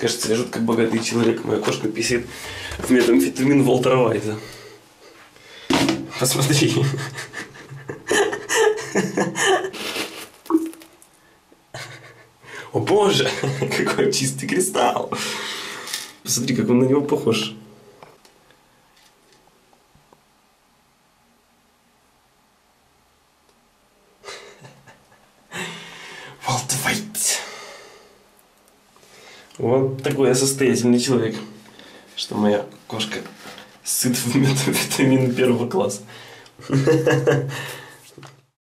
Кажется, я жутко богатый человек. Моя кошка писит в метамфетамин Волтера Вайта. Посмотри. О боже, какой чистый кристалл. Посмотри, как он на него похож. Волтер Вайт. Вот такой я состоятельный человек, что моя кошка сыт в метамфетамин первого класса.